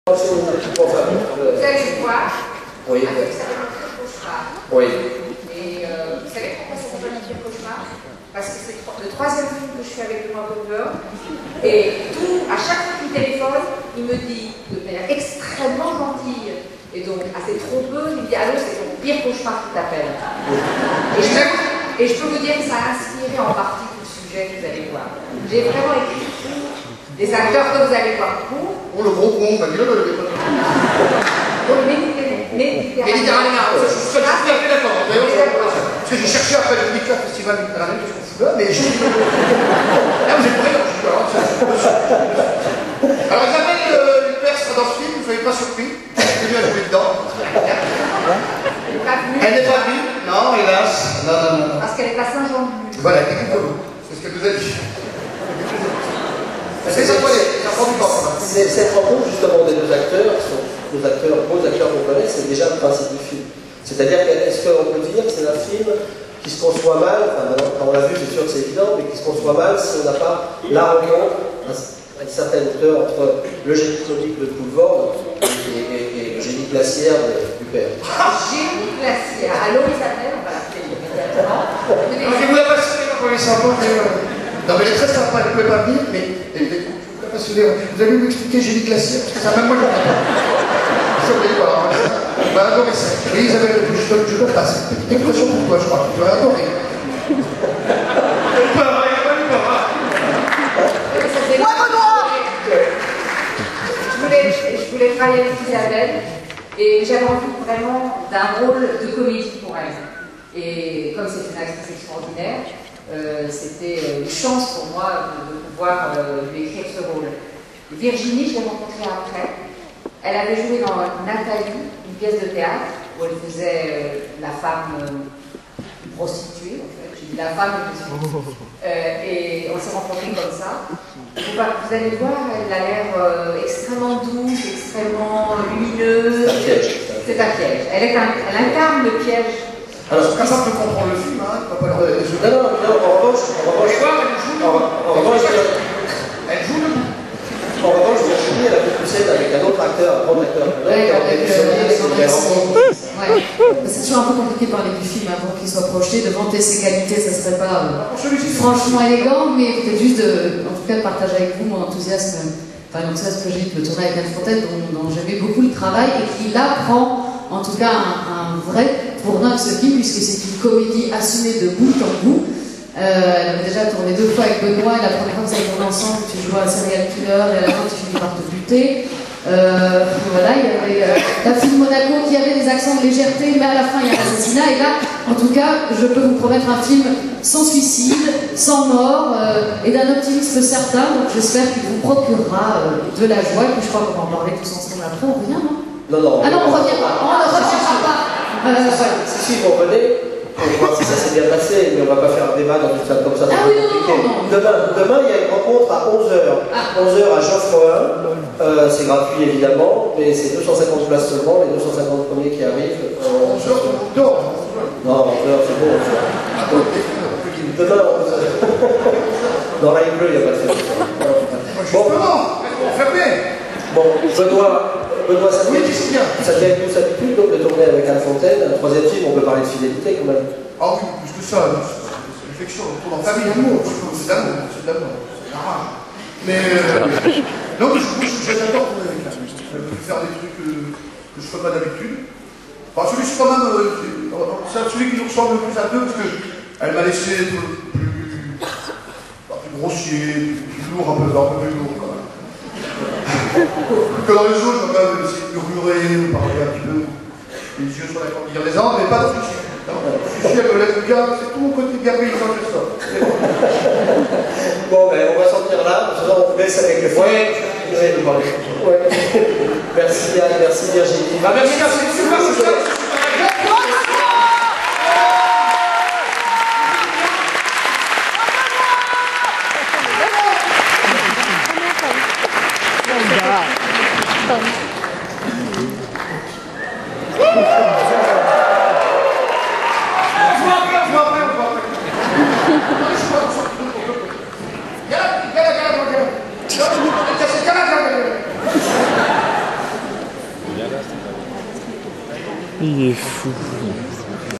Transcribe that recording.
Vous allez voir, oui. ça s'appelle un pire cauchemar. Oui. Et vous savez pourquoi ça s'appelle un pire cauchemar? Parce que c'est le troisième film que je fais avec Benoît Baudeleur. Et à chaque fois qu'il téléphone, il me dit de manière extrêmement gentille et donc assez trompeuse, il me dit allô, c'est ton pire cauchemar qui t'appelle. Et je peux vous dire que ça a inspiré en partie tout le sujet que vous allez voir. J'ai vraiment écrit des acteurs que vous allez voir pour. Oh, le gros con, t'as dit là, Pour le Méditerranéen. Je suis tout à fait d'accord. Parce que j'ai cherché après le Méditerranéen Festival Méditerranéen, qu'est-ce qu'on fout là, mais j'ai. Là, vous êtes prêts, alors, Isabelle Huppert sera dans ce film, ne soyez pas surpris. J'ai vu, elle jouait dedans. Elle n'est pas venue. Non, hélas. Non. Parce qu'elle est à Saint-Jean-de-Luz. Voilà, elle était colo. C'est ce qu'elle nous a dit. C'est ça, ça prend du temps. Cette rencontre justement des deux acteurs, qui sont deux acteurs, beaux acteurs qu'on connaît, c'est déjà le principe du film. C'est-à-dire qu'est-ce qu'on peut dire, c'est un film qui se conçoit mal, enfin quand on l'a vu c'est sûr que c'est évident, mais qui se conçoit mal si on n'a pas la rencontre à une certaine hauteur entre le génie comique de Poulvord et le génie glaciaire du père. Génie glaciaire. Allô Isabelle, on va l'appeler immédiatement. Je vous la passer quand on est sympa. Non mais elle est très sympa, elle ne pouvait pas venir, mais vous allez lui expliquer génie glaciaire, parce que ça même moi je ne comprends pas. Je vais voilà, on va adorer ça. Oui Isabelle, je te passe. Une petite expression pour toi, je crois. Tu vas adorer. Je voulais travailler avec Isabelle et j'avais envie vraiment d'un rôle de comédie pour elle. Et comme c'est une actrice extraordinaire, c'était une chance pour moi de pouvoir lui écrire ce rôle. Virginie, je l'ai rencontrée après. Elle avait joué dans Nathalie, une pièce de théâtre, où elle faisait la femme prostituée, en fait. J'ai dit la femme prostituée. Et on s'est rencontrés comme ça. Vous allez voir, elle a l'air extrêmement douce, extrêmement lumineuse. C'est un piège. Elle incarne le piège. Alors, ils sont capables de comprendre le film, hein, pas leur... Non, en revanche, elle joue debout. En revanche, Virginie, elle a fait pousser avec un autre acteur, un grand acteur, c'est toujours un peu compliqué de parler du film avant qu'il soit projeté, de vanter ses qualités, ça serait pas franchement élégant, mais peut-être juste en tout cas de partager avec vous mon enthousiasme, l'enthousiasme que j'ai de le tourner avec Anne Fontaine, dont j'aimais beaucoup le travail, et qui là prend en tout cas un vrai tournant ce film, puisque c'est une comédie assumée de bout en bout. Elle avait déjà tourné 2 fois avec Benoît, et la première fois que vous avez tourné ensemble, tu jouais un serial killer, et à la fin tu finis par te buter. Voilà, il y avait la fille de Monaco qui avait des accents de légèreté, mais à la fin il y a l'assassinat, et là, en tout cas, je peux vous promettre un film sans suicide, sans mort, et d'un optimisme certain, donc j'espère qu'il vous procurera de la joie, et puis je crois qu'on va en parler tous ensemble après, on revient, non? Non. Ah non, on revient pas, on ne reviendra pas. Si, vous revenez. On va voir si ça s'est bien passé, mais on ne va pas faire un débat dans une salle comme ça. Ah oui, non. Demain, il y a une rencontre à 11h. 11h à Geoffroy. C'est gratuit évidemment, mais c'est 250 places seulement, les 250 premiers qui arrivent. 11h, tout le monde dort. Non, 11h, c'est bon. Demain, 11h. Dans la bleue, il n'y a pas de fait. Justement, fermé. Bon, Benoît, ça devient une douce habitude donc de tourner avec Anne Fontaine. Un troisième film, on peut parler de fidélité quand même. Ah oui, plus que ça, c'est une affection, on tourne en famille, l'amour, c'est de l'amour, c'est la rage. Mais non, mais j'adore tourner avec elle. Je veux faire des trucs que je ne fais pas d'habitude. Enfin, celui-ci quand même, c'est celui qui nous ressemble le plus à deux, parce qu'elle m'a laissé être plus grossier, plus lourd, un peu plus lourd quand même. Que dans les autres, je vais quand même essayer de murmurer, parler un petit peu, les yeux sur la cordillère des Andes, mais pas de celui-ci. Celui-ci, elle me laisse bien, c'est tout mon côté bienveillant que ça. Bon, ben, on va sortir là, on vous laisse avec le film. Ouais. Merci Anne, merci Virginie. Merci, super. Il est fou.